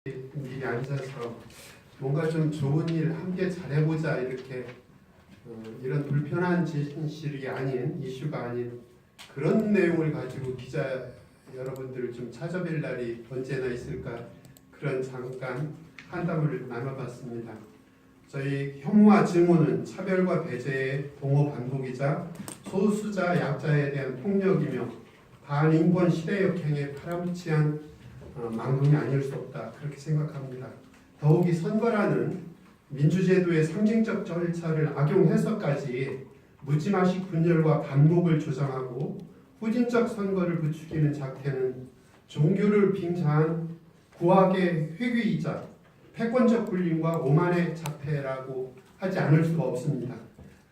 미리 앉아서 뭔가 좀 좋은 일 함께 잘해보자 이렇게 이런 불편한 진실이 아닌 이슈가 아닌 그런 내용을 가지고 기자 여러분들을 좀 찾아뵐 날이 언제나 있을까 그런 잠깐 한담을 나눠봤습니다. 저희 혐오와 증오는 차별과 배제의 동호 반복이자 소수자 약자에 대한 폭력이며 반인권 시대 역행의 파렴치한 망동이 아닐 수 없다 그렇게 생각합니다. 더욱이 선거라는 민주제도의 상징적 절차를 악용해서까지 묻지마식 분열과 반목을 조장하고 후진적 선거를 부추기는 작태는 종교를 빙자한 구악의 회귀이자 패권적 군림과 오만의 작태라고 하지 않을 수가 없습니다.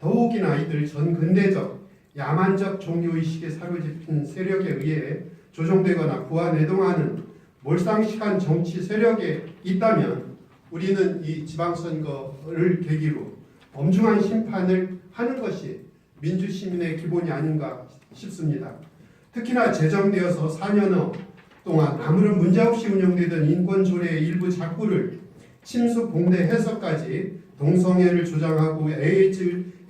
더욱이나 이들 전근대적 야만적 종교의식에 사로잡힌 세력에 의해 조종되거나 부안해동하는 몰상식한 정치 세력에 있다면 우리는 이 지방선거를 계기로 엄중한 심판을 하는 것이 민주시민의 기본이 아닌가 싶습니다. 특히나 제정되어서 4년여 동안 아무런 문제없이 운영되던 인권조례의 일부 작구를 침수 봉대 해석까지 동성애를 조장하고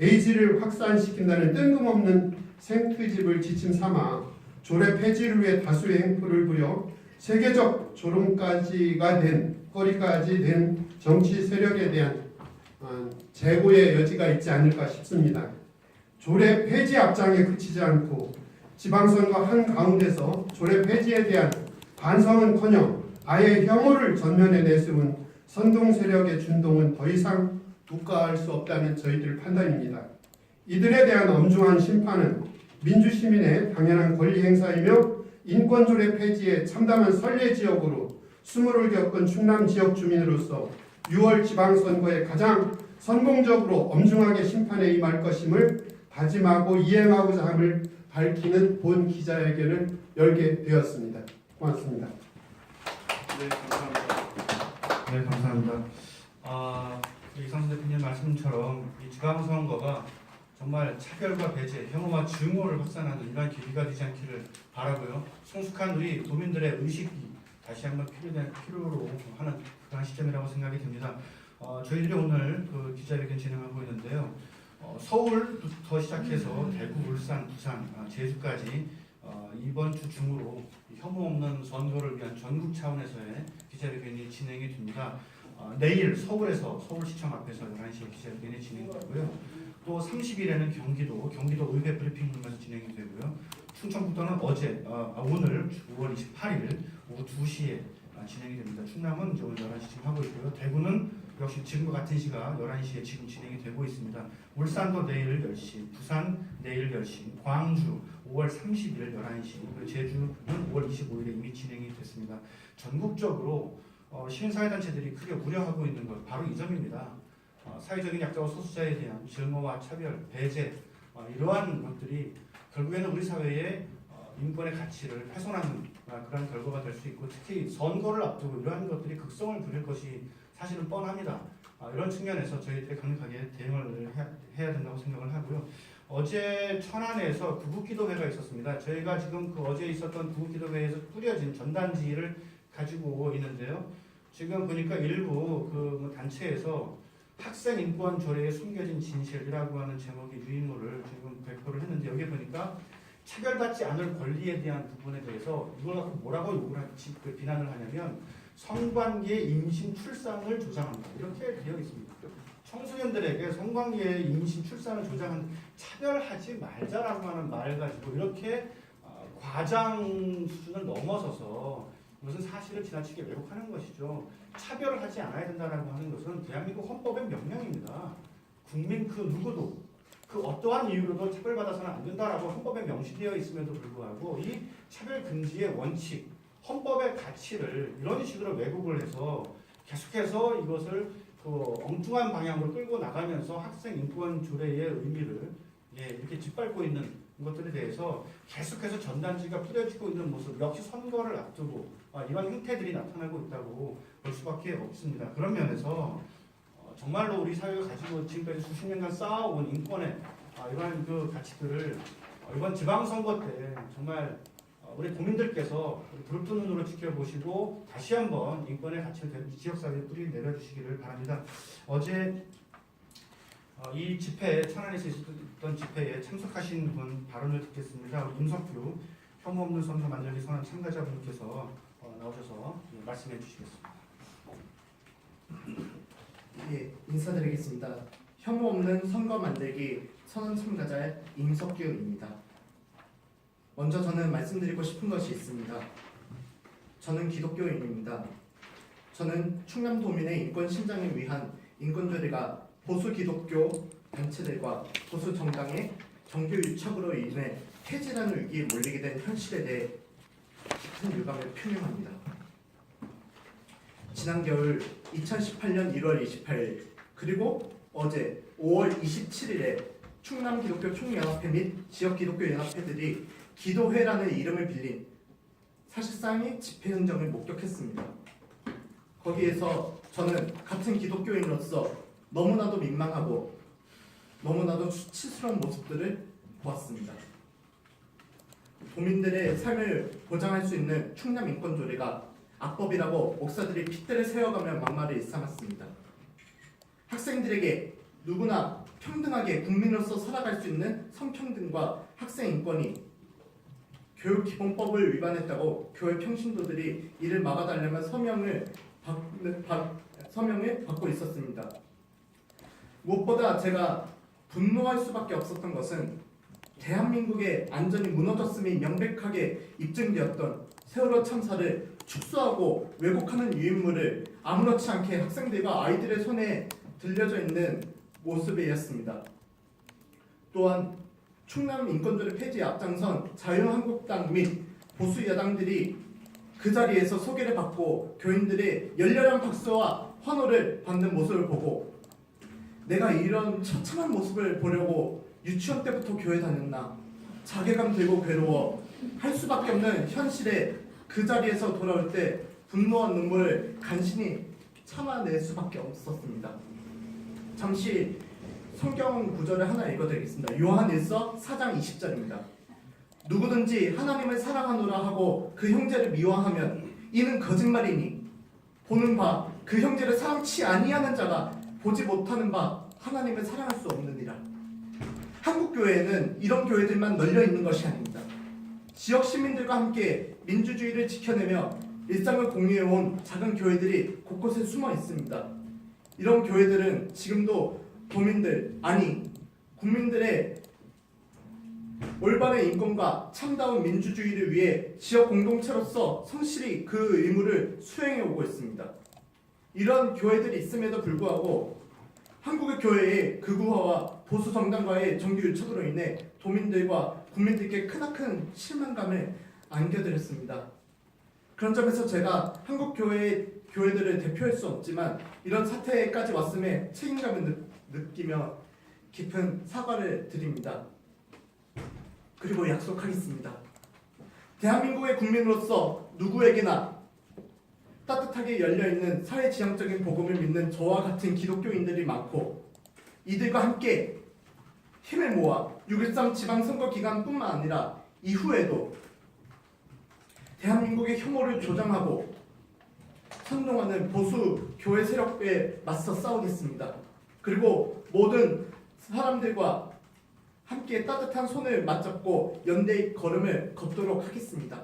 에이즈를 확산시킨다는 뜬금없는 생트집을 지침 삼아 조례 폐지를 위해 다수의 행포를 부려 세계적 조롱까지가 된 거리까지 된 정치 세력에 대한 재고의 여지가 있지 않을까 싶습니다. 조례 폐지 앞장에 그치지 않고 지방선거 한가운데서 조례 폐지에 대한 반성은커녕 아예 혐오를 전면에 내세운 선동 세력의 준동은 더 이상 묵과할 수 없다는 저희들 판단입니다. 이들에 대한 엄중한 심판은 민주시민의 당연한 권리 행사이며 인권조례 폐지에 참담한 선례지역으로 수모를 겪은 충남 지역 주민으로서 6월 지방선거에 가장 성공적으로 엄중하게 심판에 임할 것임을 다짐하고 이행하고자 함을 밝히는 본 기자회견을 열게 되었습니다. 고맙습니다. 네, 감사합니다. 네, 감사합니다. 이상수 대표님 말씀처럼 이 지방선거가 정말 차별과 배제, 혐오와 증오를 확산하는 이러한 계기가 되지 않기를 바라고요. 성숙한 우리 도민들의 의식이 다시 한번 필요로 하는 그런 시점이라고 생각이 됩니다. 저희들이 오늘 그 기자회견 진행하고 있는데요. 서울부터 시작해서 대구, 울산, 부산, 제주까지 이번 주 중으로 혐오 없는 선거를 위한 전국 차원에서의 기자회견이 진행이 됩니다. 내일 서울에서 서울시청 앞에서 11시에 기자회견이 진행되고요. 또 30일에는 경기도 의회 브리핑룸에서 진행이 되고요. 충청북도는 오늘 5월 28일 오후 2시에 진행이 됩니다. 충남은 이제 오늘 11시쯤 하고 있고요. 대구는 역시 지금과 같은 시각 11시에 지금 진행이 되고 있습니다. 울산도 내일 10시, 부산 내일 10시, 광주 5월 30일 11시, 그리고 제주는 5월 25일에 이미 진행이 됐습니다. 전국적으로 시민사회단체들이 크게 우려하고 있는 것 바로 이 점입니다. 사회적인 약자와 소수자에 대한 증오와 차별, 배제 이러한 것들이 결국에는 우리 사회의 인권의 가치를 훼손하는 그런 결과가 될 수 있고 특히 선거를 앞두고 이러한 것들이 극성을 부릴 것이 사실은 뻔합니다. 이런 측면에서 저희들이 강력하게 대응을 해야 된다고 생각을 하고요. 어제 천안에서 구국기도회가 있었습니다. 저희가 지금 그 어제 있었던 구국기도회에서 꾸려진 전단지를 가지고 있는데요. 지금 보니까 일부 그 단체에서 학생 인권 조례에 숨겨진 진실이라고 하는 제목의 유인물을 지금 배포를 했는데 여기 보니까 차별받지 않을 권리에 대한 부분에 대해서 이걸 갖고 뭐라고 비난을 하냐면 성관계 임신 출산을 조장한다 이렇게 되어 있습니다. 청소년들에게 성관계 임신 출산을 조장한 차별하지 말자라고 하는 말을 가지고 이렇게 과장 수준을 넘어서서 이것은 사실을 지나치게 왜곡하는 것이죠. 차별을 하지 않아야 된다고 하는 것은 대한민국 헌법의 명령입니다. 국민 그 누구도 그 어떠한 이유로도 차별받아서는 안 된다라고 헌법에 명시되어 있음에도 불구하고 이 차별 금지의 원칙, 헌법의 가치를 이런 식으로 왜곡을 해서 계속해서 이것을 그 엉뚱한 방향으로 끌고 나가면서 학생 인권 조례의 의미를 이렇게 짓밟고 있는 것들에 대해서 계속해서 전단지가 뿌려지고 있는 모습 역시 선거를 앞두고 이런 형태들이 나타나고 있다고 볼 수밖에 없습니다. 그런 면에서 정말로 우리 사회가 가지고 지금까지 수십 년간 쌓아온 인권의 이러한 그 가치들을 이번 지방선거 때 정말 우리 국민들께서 불붙은 눈으로 지켜보시고 다시 한번 인권의 가치를 지역사회에 뿌리 내려주시기를 바랍니다. 어제 이 집회, 천안에서 있었던 집회에 참석하신 분 발언을 듣겠습니다. 우리 임석규 혐오 없는 선거 만들기 선언 참가자분께서 나오셔서 말씀해 주시겠습니다. 예, 인사드리겠습니다. 혐오 없는 선거 만들기 선언 참가자 임석규입니다. 먼저 저는 말씀드리고 싶은 것이 있습니다. 저는 기독교인입니다. 저는 충남도민의 인권 신장을 위한 인권조례가 보수 기독교 단체들과 보수 정당의 정규 유착으로 인해 폐지라는 위기에 몰리게 된 현실에 대해 깊은 유감을 표명합니다. 지난 겨울 2018년 1월 28일 그리고 어제 5월 27일에 충남 기독교 총연합회 및 지역 기독교 연합회들이 기도회라는 이름을 빌린 사실상의 집회 현장을 목격했습니다. 거기에서 저는 같은 기독교인으로서 너무나도 민망하고 너무나도 수치스러운 모습들을 보았습니다. 도민들의 삶을 보장할 수 있는 충남 인권조례가 악법이라고 목사들이 핏대를 세워가며 막말을 일삼았습니다. 학생들에게 누구나 평등하게 국민으로서 살아갈 수 있는 성평등과 학생 인권이 교육기본법을 위반했다고 교회 평신도들이 이를 막아달라면 서명을 받고 있었습니다. 무엇보다 제가 분노할 수밖에 없었던 것은 대한민국의 안전이 무너졌음이 명백하게 입증되었던 세월호 참사를 축소하고 왜곡하는 유인물을 아무렇지 않게 학생들과 아이들의 손에 들려져 있는 모습이었습니다. 또한 충남 인권조례 폐지에 앞장선 자유한국당 및 보수 야당들이 그 자리에서 소개를 받고 교인들의 열렬한 박수와 환호를 받는 모습을 보고 내가 이런 처참한 모습을 보려고 유치원 때부터 교회 다녔나 자괴감 들고 괴로워 할 수밖에 없는 현실에 그 자리에서 돌아올 때 분노와 눈물을 간신히 참아낼 수밖에 없었습니다. 잠시 성경 구절을 하나 읽어드리겠습니다. 요한 1서 4장 20절입니다. 누구든지 하나님을 사랑하노라 하고 그 형제를 미워하면 이는 거짓말이니 보는 바 그 형제를 사랑치 아니하는 자가 보지 못하는 바 하나님을 사랑할 수 없느니라. 한국 교회에는 이런 교회들만 널려 있는 것이 아닙니다. 지역 시민들과 함께 민주주의를 지켜내며 일상을 공유해온 작은 교회들이 곳곳에 숨어 있습니다. 이런 교회들은 지금도 도민들, 아니 국민들의 올바른 인권과 참다운 민주주의를 위해 지역 공동체로서 성실히 그 의무를 수행해 오고 있습니다. 이런 교회들이 있음에도 불구하고 한국의 교회의 극우화와 보수 정당과의 정규 유착으로 인해 도민들과 국민들께 크나큰 실망감을 안겨드렸습니다. 그런 점에서 제가 한국 교회들을 대표할 수 없지만 이런 사태까지 왔음에 책임감을 느끼며 깊은 사과를 드립니다. 그리고 약속하겠습니다. 대한민국의 국민으로서 누구에게나 따뜻하게 열려있는 사회지향적인 복음을 믿는 저와 같은 기독교인들이 많고 이들과 함께 힘을 모아 6.13 지방선거 기간뿐만 아니라 이후에도 대한민국의 혐오를 조장하고 선동하는 보수 교회 세력에 맞서 싸우겠습니다. 그리고 모든 사람들과 함께 따뜻한 손을 맞잡고 연대의 걸음을 걷도록 하겠습니다.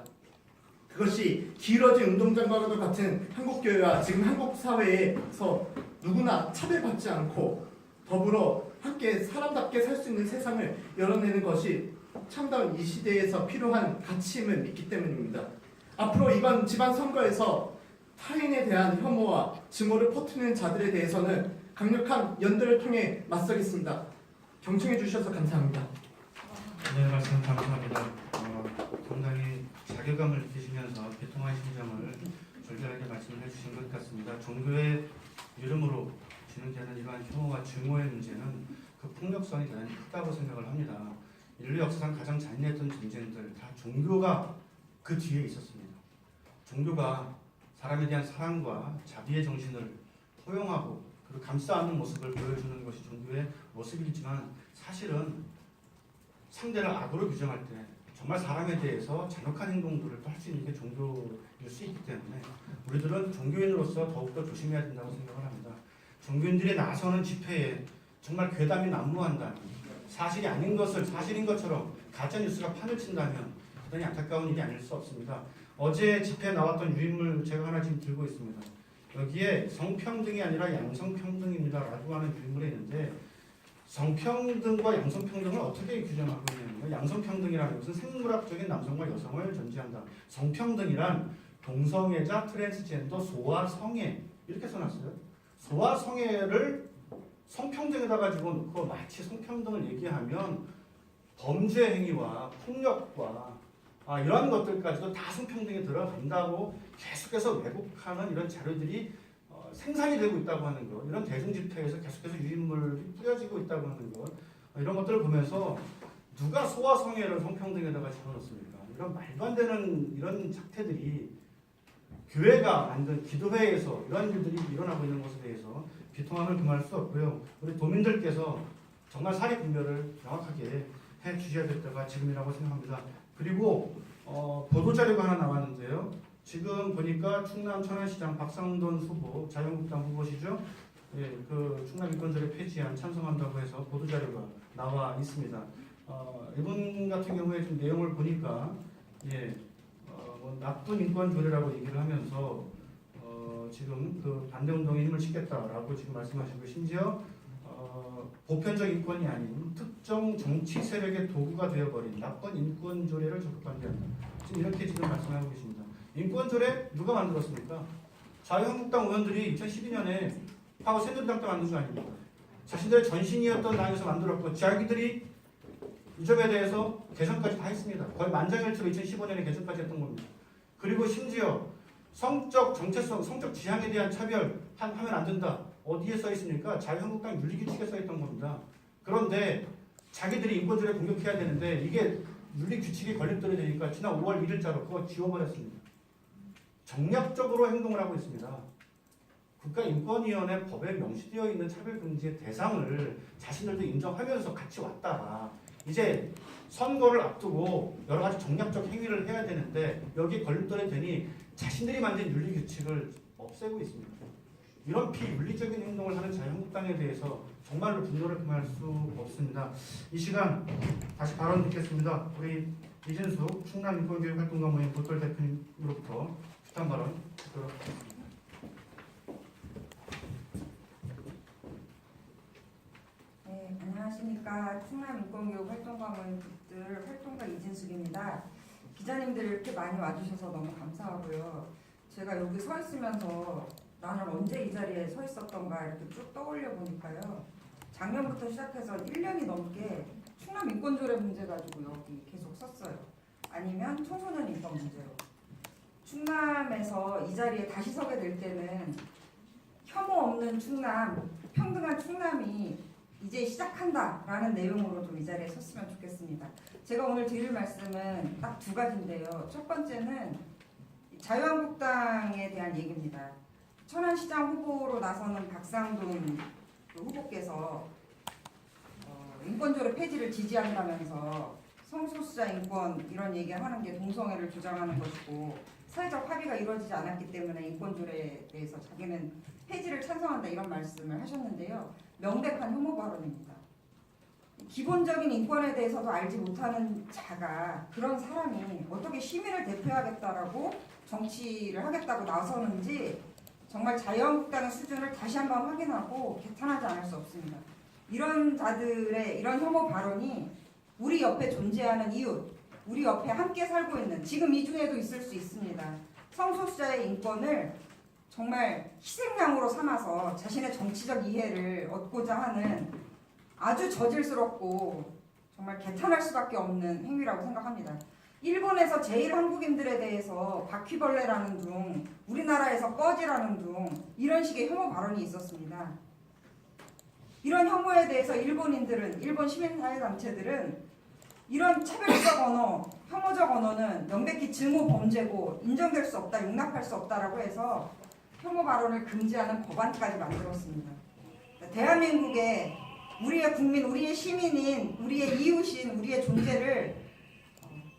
그것이 길어진 운동장과도 같은 한국교회와 지금 한국 사회에서 누구나 차별받지 않고 더불어 함께 사람답게 살 수 있는 세상을 열어내는 것이 참다운 이 시대에서 필요한 가치임을 믿기 때문입니다. 앞으로 이번 지방선거에서 타인에 대한 혐오와 증오를 퍼뜨리는 자들에 대해서는 강력한 연대를 통해 맞서겠습니다. 경청해 주셔서 감사합니다. 네, 말씀 감사합니다. 상당히 자괴감을 느끼시면서 비통한 심정을 절절하게 말씀을 해주신 것 같습니다. 종교의 이름으로 진행되는 이러한 혐오와 증오의 문제는 그 폭력성이 대단히 크다고 생각을 합니다. 인류 역사상 가장 잔인했던 전쟁들 다 종교가 그 뒤에 있었습니다. 종교가 사람에 대한 사랑과 자비의 정신을 포용하고 그리고 감싸 안는 모습을 보여주는 것이 종교의 모습이지만 사실은 상대를 악으로 규정할 때 정말 사람에 대해서 잔혹한 행동들을 또 할 수 있는 게 종교일 수 있기 때문에 우리들은 종교인으로서 더욱더 조심해야 된다고 생각을 합니다. 종교인들이 나서는 집회에 정말 괴담이 난무한다면, 사실이 아닌 것을 사실인 것처럼 가짜뉴스가 판을 친다면 대단히 안타까운 일이 아닐 수 없습니다. 어제 집회에 나왔던 유인물 제가 하나 지금 들고 있습니다. 여기에 성평등이 아니라 양성평등입니다 라고 하는 유인물이 있는데, 성평등과 양성평등을 어떻게 규정하고 있냐면, 양성평등이라는 것은 생물학적인 남성과 여성을 전제한다. 성평등이란 동성애자, 트랜스젠더, 소아, 성애 이렇게 써놨어요. 소아, 성애를 성평등에다가 집어넣고 마치 성평등을 얘기하면 범죄 행위와 폭력과 이런 것들까지도 다 성평등에 들어간다고 계속해서 왜곡하는 이런 자료들이 생산이 되고 있다고 하는 것, 이런 대중집회에서 계속해서 유인물이 뿌려지고 있다고 하는 것, 이런 것들을 보면서 누가 소아 성애를 성평등에다가 집어넣습니까? 이런 말도 안 되는 이런 작태들이 교회가 만든 기도회에서 이런 일들이 일어나고 있는 것에 대해서 비통함을 금할 수 없고요. 우리 도민들께서 정말 사리 분별을 명확하게 해 주셔야 될 때가 지금이라고 생각합니다. 그리고 보도자료가 하나 나왔는데요. 지금 보니까 충남 천안시장 박상돈 후보, 자유한국당 후보시죠? 예, 그 충남 인권조례 폐지안 찬성한다고 해서 보도자료가 나와 있습니다. 이분 같은 경우에 좀 내용을 보니까 뭐 나쁜 인권조례라고 얘기를 하면서 지금 그 반대운동에 힘을 싣겠다라고 지금 말씀하시고, 심지어 보편적 인권이 아닌 특정 정치 세력의 도구가 되어버린 나쁜 인권조례를 적극 반대한다. 지금 이렇게 지금 말씀하고 계십니다. 인권조례 누가 만들었습니까? 자유한국당 의원들이 2012년에 하고 새누리당 때 만든 거 아닙니까? 자신들의 전신이었던 당에서 만들었고, 자기들이 이 점에 대해서 개선까지 다 했습니다. 거의 만장일치로 2015년에 개선까지 했던 겁니다. 그리고 심지어 성적 정체성, 성적 지향에 대한 차별 하면 안 된다. 어디에 써 있습니까? 자유한국당 윤리규칙에 써 있던 겁니다. 그런데 자기들이 인권조례 공격해야 되는데 이게 윤리규칙이 걸림돌이 되니까 지난 5월 1일자로 그거 지워버렸습니다. 정략적으로 행동을 하고 있습니다. 국가인권위원회 법에 명시되어 있는 차별금지의 대상을 자신들도 인정하면서 같이 왔다가 이제 선거를 앞두고 여러 가지 정략적 행위를 해야 되는데 여기에 걸림돌이 되니 자신들이 만든 윤리규칙을 없애고 있습니다. 이런 비윤리적인 행동을 하는 자유한국당에 대해서 정말로 분노를 금할 수 없습니다. 이 시간 다시 발언 듣겠습니다. 우리 이진숙 충남인권교육활동가 모임 보컬 대표님으로부터 규탄 발언 듣도록 하겠습니다. 네, 안녕하십니까. 충남인권교육활동가 모임 북들 활동가 이진숙입니다. 기자님들 이렇게 많이 와주셔서 너무 감사하고요. 제가 여기 서 있으면서 나는 언제 이 자리에 서 있었던가 이렇게 쭉 떠올려 보니까요. 작년부터 시작해서 1년이 넘게 충남 인권조례 문제 가지고 여기 계속 섰어요. 아니면 청소년 인권 문제로. 충남에서 이 자리에 다시 서게 될 때는 혐오 없는 충남, 평등한 충남이 이제 시작한다라는 내용으로 좀 이 자리에 섰으면 좋겠습니다. 제가 오늘 드릴 말씀은 딱 두 가지인데요. 첫 번째는 자유한국당에 대한 얘기입니다. 천안시장 후보로 나서는 박상돈 후보께서 인권조례 폐지를 지지한다면서 성소수자 인권 이런 얘기를 하는 게 동성애를 주장하는 것이고 사회적 합의가 이루어지지 않았기 때문에 인권조례에 대해서 자기는 폐지를 찬성한다 이런 말씀을 하셨는데요. 명백한 혐오 발언입니다. 기본적인 인권에 대해서도 알지 못하는 자가 그런 사람이 어떻게 시민을 대표하겠다라고 정치를 하겠다고 나서는지 정말 자유한국당의 수준을 다시 한번 확인하고 개탄하지 않을 수 없습니다. 이런 자들의 이런 혐오 발언이 우리 옆에 존재하는 이웃, 우리 옆에 함께 살고 있는 지금 이 중에도 있을 수 있습니다. 성소수자의 인권을 정말 희생양으로 삼아서 자신의 정치적 이해를 얻고자 하는 아주 저질스럽고 정말 개탄할 수밖에 없는 행위라고 생각합니다. 일본에서 제일 한국인들에 대해서 바퀴벌레라는 둥, 우리나라에서 꺼지라는 둥 이런 식의 혐오 발언이 있었습니다. 이런 혐오에 대해서 일본인들은, 일본 시민사회단체들은 이런 차별적 언어, 혐오적 언어는 명백히 증오 범죄고 인정될 수 없다, 용납할 수 없다라고 해서 혐오 발언을 금지하는 법안까지 만들었습니다. 대한민국에 우리의 국민, 우리의 시민인, 우리의 이웃인, 우리의 존재를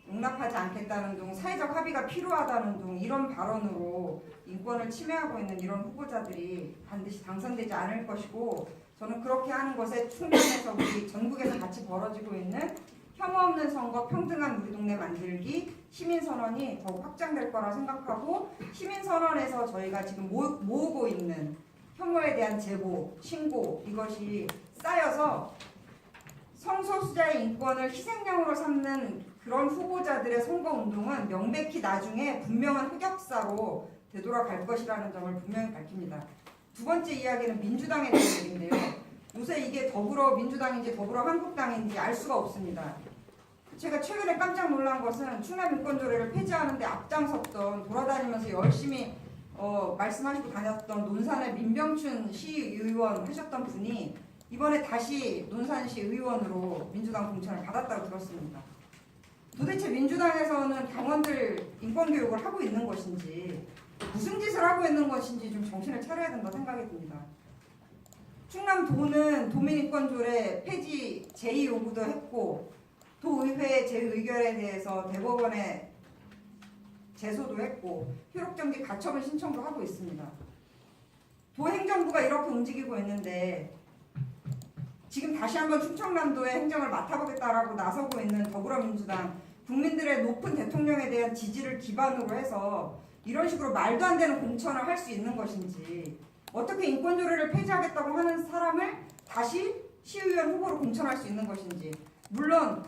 용납하지 않겠다는 등 사회적 합의가 필요하다는 등 이런 발언으로 인권을 침해하고 있는 이런 후보자들이 반드시 당선되지 않을 것이고, 저는 그렇게 하는 것에 충분해서 우리 전국에서 같이 벌어지고 있는 혐오 없는 선거, 평등한 우리 동네 만들기 시민선언이 더욱 확장될 거라 생각하고, 시민선언에서 저희가 지금 모으고 있는 혐오에 대한 제보, 신고 이것이 쌓여서 성소수자의 인권을 희생양으로 삼는 그런 후보자들의 선거운동은 명백히 나중에 분명한 흑역사로 되돌아갈 것이라는 점을 분명히 밝힙니다. 두 번째 이야기는 민주당에 대한 얘기인데요. 요새 이게 더불어민주당인지 더불어한국당인지 알 수가 없습니다. 제가 최근에 깜짝 놀란 것은 충남 인권조례를 폐지하는데 앞장섰던, 돌아다니면서 열심히 말씀하시고 다녔던 논산의 민병춘 시의원 하셨던 분이 이번에 다시 논산시 의원으로 민주당 공천을 받았다고 들었습니다. 도대체 민주당에서는 당원들 인권교육을 하고 있는 것인지, 무슨 짓을 하고 있는 것인지 좀 정신을 차려야 된다 생각이 듭니다. 충남도는 도민인권조례 폐지 제의 요구도 했고, 도의회 제의결에 대해서 대법원에 제소도 했고, 효력정지 가처분 신청도 하고 있습니다. 도행정부가 이렇게 움직이고 있는데 지금 다시 한번 충청남도의 행정을 맡아보겠다라고 나서고 있는 더불어민주당, 국민들의 높은 대통령에 대한 지지를 기반으로 해서 이런 식으로 말도 안 되는 공천을 할 수 있는 것인지, 어떻게 인권조례를 폐지하겠다고 하는 사람을 다시 시의원 후보로 공천할 수 있는 것인지, 물론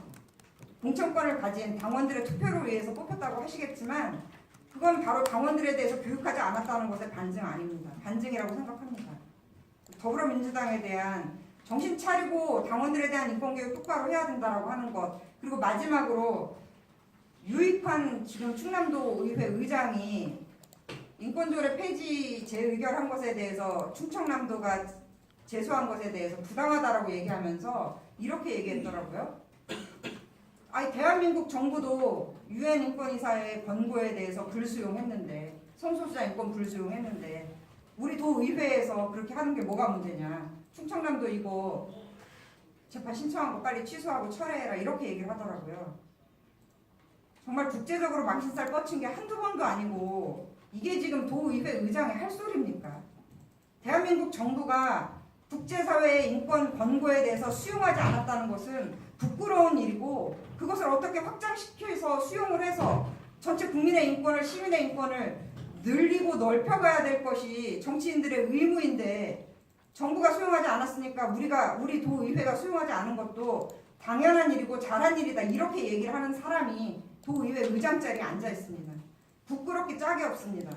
공천권을 가진 당원들의 투표를 위해서 뽑혔다고 하시겠지만 그건 바로 당원들에 대해서 교육하지 않았다는 것의 반증 아닙니다. 반증이라고 생각합니다. 더불어민주당에 대한 정신 차리고 당원들에 대한 인권교육 똑바로 해야 된다라고 하는 것, 그리고 마지막으로 유익한 지금 충남도 의회 의장이 인권조례 폐지 재의결한 것에 대해서 충청남도가 제소한 것에 대해서 부당하다라고 얘기하면서 이렇게 얘기했더라고요. 아니, 대한민국 정부도 UN 인권이사의 권고에 대해서 불수용했는데, 성소수자 인권 불수용했는데 우리 도의회에서 그렇게 하는 게 뭐가 문제냐, 충청남도 이거 재판 신청한 거 빨리 취소하고 철회해라, 이렇게 얘기를 하더라고요. 정말 국제적으로 망신살 뻗친 게 한두 번도 아니고 이게 지금 도의회 의장이 할 소리입니까? 대한민국 정부가 국제사회의 인권 권고에 대해서 수용하지 않았다는 것은 부끄러운 일이고, 그것을 어떻게 확장시켜서 수용을 해서 전체 국민의 인권을, 시민의 인권을 늘리고 넓혀가야 될 것이 정치인들의 의무인데, 정부가 수용하지 않았으니까 우리 도의회가 수용하지 않은 것도 당연한 일이고 잘한 일이다, 이렇게 얘기를 하는 사람이 도의회 의장 자리에 앉아 있습니다. 부끄럽기 짝이 없습니다.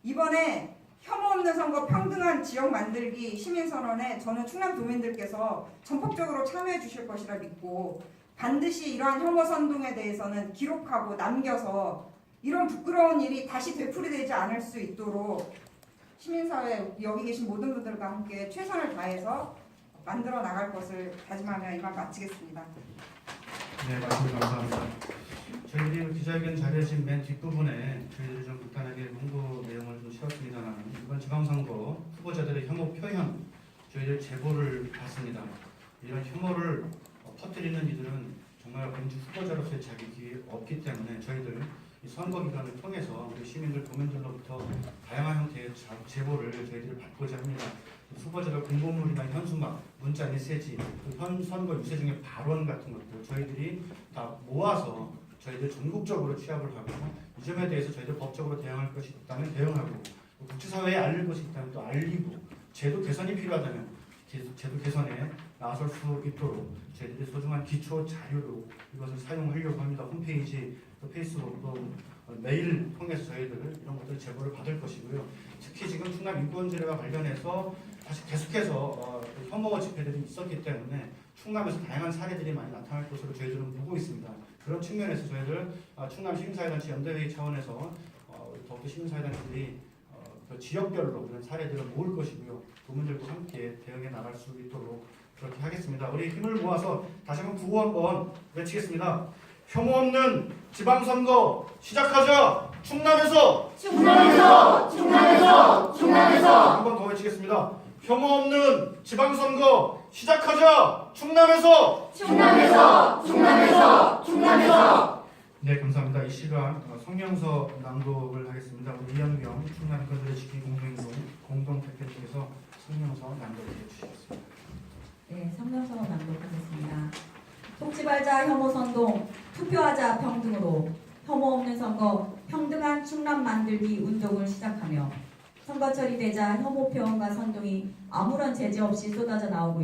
이번에 혐오 없는 선거, 평등한 지역 만들기 시민선언에 저는 충남 도민들께서 전폭적으로 참여해 주실 것이라 믿고, 반드시 이러한 혐오 선동에 대해서는 기록하고 남겨서 이런 부끄러운 일이 다시 되풀이되지 않을 수 있도록 시민사회 여기 계신 모든 분들과 함께 최선을 다해서 만들어 나갈 것을 다짐하며 이만 마치겠습니다. 네, 말씀 감사합니다. 저희들이 기자회견 자료에 지금 맨 뒷부분에 저희들이 좀 간단하게 문구 내용을 좀 채웠습니다만, 이번 지방선거 후보자들의 혐오 표현 저희들 제보를 받습니다. 이런 혐오를 퍼뜨리는 이들은 정말 공직 후보자로서의 자격이 없기 때문에 저희들 이 선거 기간을 통해서 우리 시민들, 도민들로부터 다양한 형태의 제보를 저희들이 받고자 합니다. 후보자들 공보물이나 현수막, 문자 메시지, 선거 유세 중에 발언 같은 것들 저희들이 다 모아서 저희들 전국적으로 취합을 하고, 이 점에 대해서 저희들 법적으로 대응할 것이 있다면 대응하고, 국제사회에 알릴 것이 있다면 또 알리고, 제도 개선이 필요하다면 제도 개선에 나설 수 있도록 저희들이 소중한 기초 자료로 이것을 사용하려고 합니다. 홈페이지, 또 페이스북, 또 메일 통해서 저희들 이런 것들 제보를 받을 것이고요. 특히 지금 충남 인권조례와 관련해서 다시 계속해서 혐오 집회들이 있었기 때문에 충남에서 다양한 사례들이 많이 나타날 것으로 저희들은 보고 있습니다. 그런 측면에서 저희들 충남 시민사회단체 연대회의 차원에서 더욱더 시민사회단체들이 그 지역별로 이런 사례들을 모을 것이고요. 도민들과 함께 대응해 나갈 수 있도록 그렇게 하겠습니다. 우리 힘을 모아서 다시 한번 구호 한번 외치겠습니다. 혐오 없는 지방선거 시작하자. 충남에서 한 번 더 외치겠습니다. 혐오 없는 지방선거 시작하자. 충남에서 네, 감사합니다. 이 시간 성명서 낭독을 하겠습니다. 우리 이현경 충남 인권들의 지키기 공동 대표님께서 성명서 낭독을 해주시겠습니다. 네, 성명서 낭독하겠습니다. 속지발자 혐오 선동, 투표하자 평등으로 혐오 없는 선거, 평등한 충남 만들기 운동을 시작하며 선거철이 되자 혐오 표현과 선동이 아무런 제재 없이 쏟아져 나오고